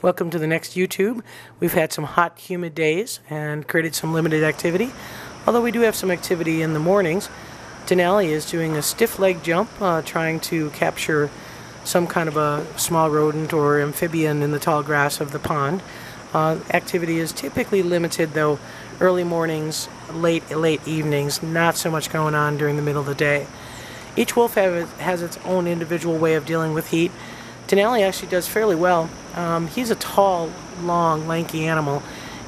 Welcome to the next YouTube. We've had some hot, humid days and created some limited activity. Although we do have some activity in the mornings. Denali is doing a stiff leg jump, trying to capture some kind of a small rodent or amphibian in the tall grass of the pond. Activity is typically limited, though, early mornings, late evenings, not so much going on during the middle of the day. Each wolf has its own individual way of dealing with heat. Denali actually does fairly well. He's a tall, long, lanky animal,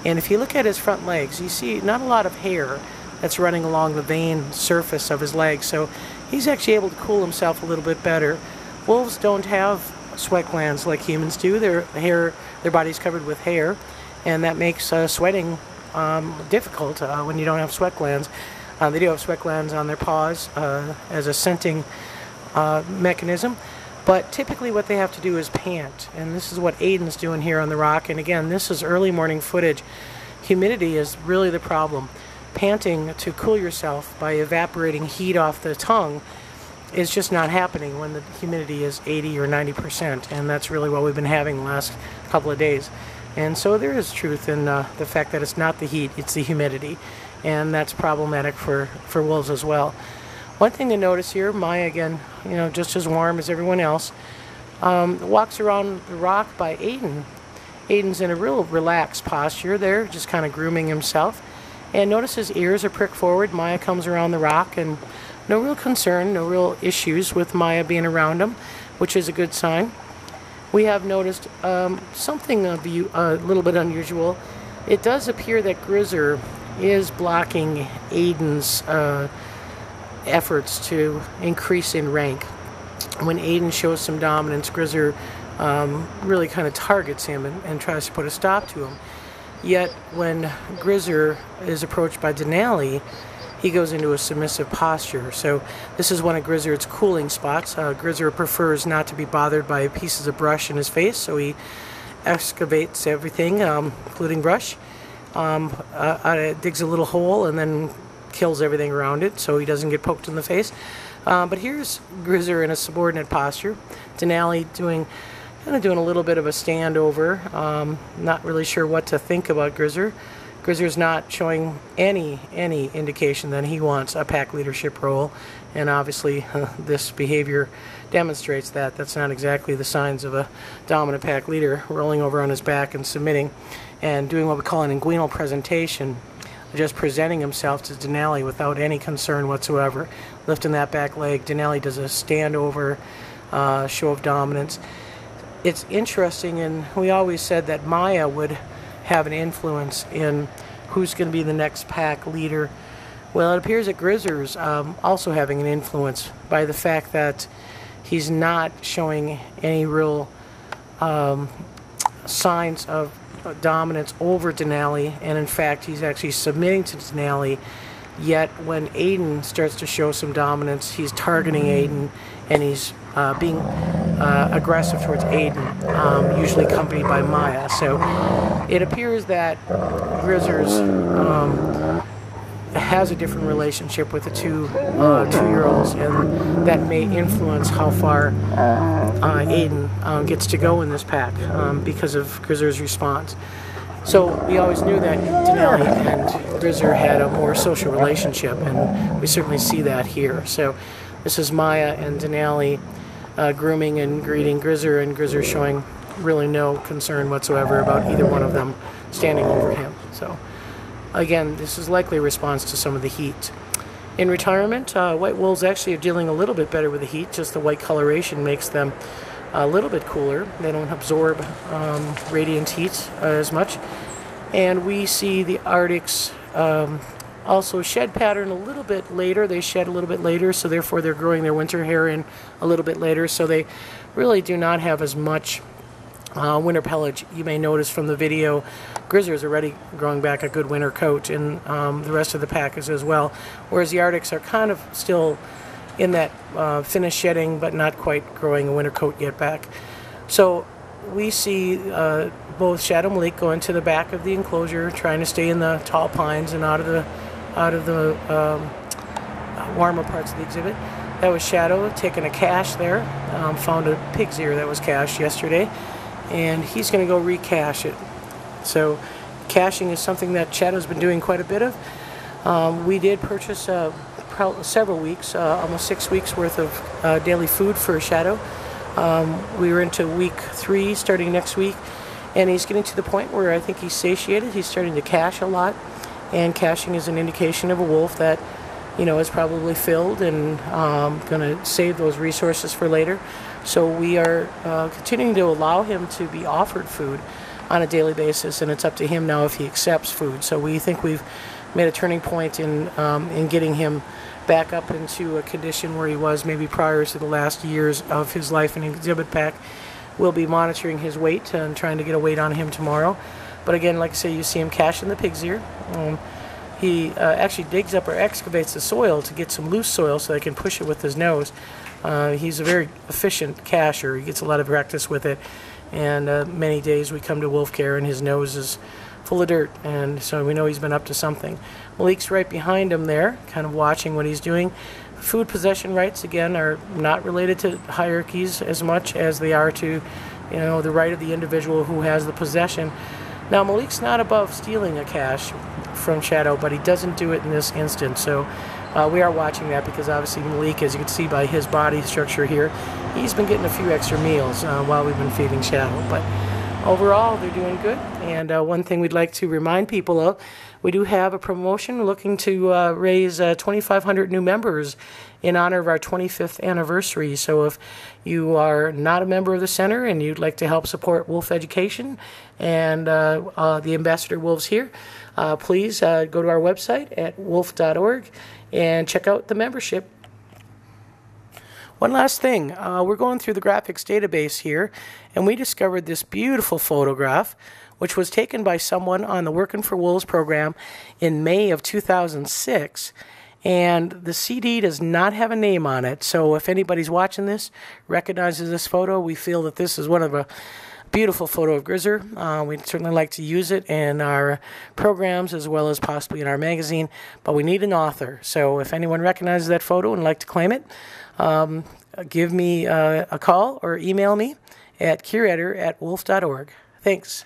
and if you look at his front legs, you see not a lot of hair that's running along the veined surface of his legs, so he's actually able to cool himself a little bit better. Wolves don't have sweat glands like humans do. Their body's covered with hair, and that makes sweating difficult when you don't have sweat glands. They do have sweat glands on their paws as a scenting mechanism. But typically what they have to do is pant, and this is what Aiden's doing here on the rock. And again, this is early morning footage. Humidity is really the problem. Panting to cool yourself by evaporating heat off the tongue is just not happening when the humidity is 80 or 90%, and that's really what we've been having the last couple of days. And so there is truth in the fact that it's not the heat, it's the humidity, and that's problematic for wolves as well. One thing to notice here, Maya, again, just as warm as everyone else, walks around the rock by Aiden. Aiden's in a real relaxed posture there, just kind of grooming himself. And notice his ears are pricked forward. Maya comes around the rock, and no real concern, no real issues with Maya being around him, which is a good sign. We have noticed something a little bit unusual. It does appear that Grizzer is blocking Aiden's efforts to increase in rank. When Aiden shows some dominance, Grizzer really kind of targets him and tries to put a stop to him. Yet when Grizzer is approached by Denali, he goes into a submissive posture. So this is one of Grizzer's cooling spots. Grizzer prefers not to be bothered by pieces of brush in his face, so he excavates everything, including brush, digs a little hole, and then kills everything around it so he doesn't get poked in the face. But here's Grizzer in a subordinate posture. Denali kind of doing a little bit of a standover. Not really sure what to think about Grizzer. Grizzer's not showing any indication that he wants a pack leadership role, and obviously this behavior demonstrates that. That's not exactly the signs of a dominant pack leader, rolling over on his back and submitting and doing what we call an inguinal presentation, just presenting himself to Denali without any concern whatsoever. Lifting that back leg, Denali does a standover show of dominance. It's interesting, and we always said that Maya would have an influence in who's going to be the next pack leader. Well, it appears that Grizzer's also having an influence by the fact that he's not showing any real signs of dominance over Denali, and in fact he's actually submitting to Denali. Yet when Aiden starts to show some dominance, he's targeting Aiden, and he's being aggressive towards Aiden, usually accompanied by Maya. So it appears that Grizzer's has a different relationship with the two-year-olds, and that may influence how far Aiden gets to go in this pack because of Grizzer's response. So we always knew that Denali and Grizzer had a more social relationship, and we certainly see that here. So this is Maya and Denali grooming and greeting Grizzer, and Grizzer showing really no concern whatsoever about either one of them standing over him. So again, this is likely a response to some of the heat. In retirement, white wolves actually are dealing a little bit better with the heat. Just the white coloration makes them a little bit cooler. They don't absorb radiant heat as much. And we see the Arctics also shed pattern a little bit later. They shed a little bit later, so therefore they're growing their winter hair in a little bit later. So they really do not have as much winter pelage. You may notice from the video, Grizzer is already growing back a good winter coat, and the rest of the pack is as well. Whereas the Arctics are kind of still in that finished shedding, but not quite growing a winter coat yet back. So we see both Shadow and Malik go into the back of the enclosure, trying to stay in the tall pines and out of the warmer parts of the exhibit. That was Shadow taking a cache there. Found a pig's ear that was cached yesterday. and he's going to go recache it. So caching is something that Shadow's been doing quite a bit of. We did purchase several weeks, almost 6 weeks worth of daily food for Shadow. We were into week 3 starting next week, and he's getting to the point where I think he's satiated. He's starting to cache a lot, and caching is an indication of a wolf that, you know, is probably filled and going to save those resources for later. So we are continuing to allow him to be offered food on a daily basis, and it's up to him now if he accepts food. So we think we've made a turning point in getting him back up into a condition where he was maybe prior to the last years of his life in exhibit pack. We'll be monitoring his weight and trying to get a weight on him tomorrow. But again, like I say, you see him caching the pig's ear. He actually digs up or excavates the soil to get some loose soil so they can push it with his nose. He's a very efficient cacher. He gets a lot of practice with it. And many days we come to wolf care and his nose is full of dirt, and so we know he's been up to something. Malik's right behind him there, kind of watching what he's doing. Food possession rights, again, are not related to hierarchies as much as they are to, you know, the right of the individual who has the possession. Now, Malik's not above stealing a cache from Shadow, but he doesn't do it in this instance. So we are watching that because obviously Malik, as you can see by his body structure here, he's been getting a few extra meals while we've been feeding Shadow. But overall, they're doing good. And one thing we'd like to remind people of, we do have a promotion looking to raise 2,500 new members in honor of our 25th anniversary. So if you are not a member of the center and you'd like to help support wolf education and the Ambassador Wolves here, please go to our website at wolf.org and check out the membership. One last thing, we're going through the graphics database here, and we discovered this beautiful photograph, which was taken by someone on the Working for Wolves program in May of 2006. And the CD does not have a name on it, so if anybody's watching this, recognizes this photo, we feel that this is one of a beautiful photo of Grizzer. We'd certainly like to use it in our programs as well as possibly in our magazine, but we need an author. So if anyone recognizes that photo and would like to claim it, give me a call or email me at curator@wolf.org. Thanks.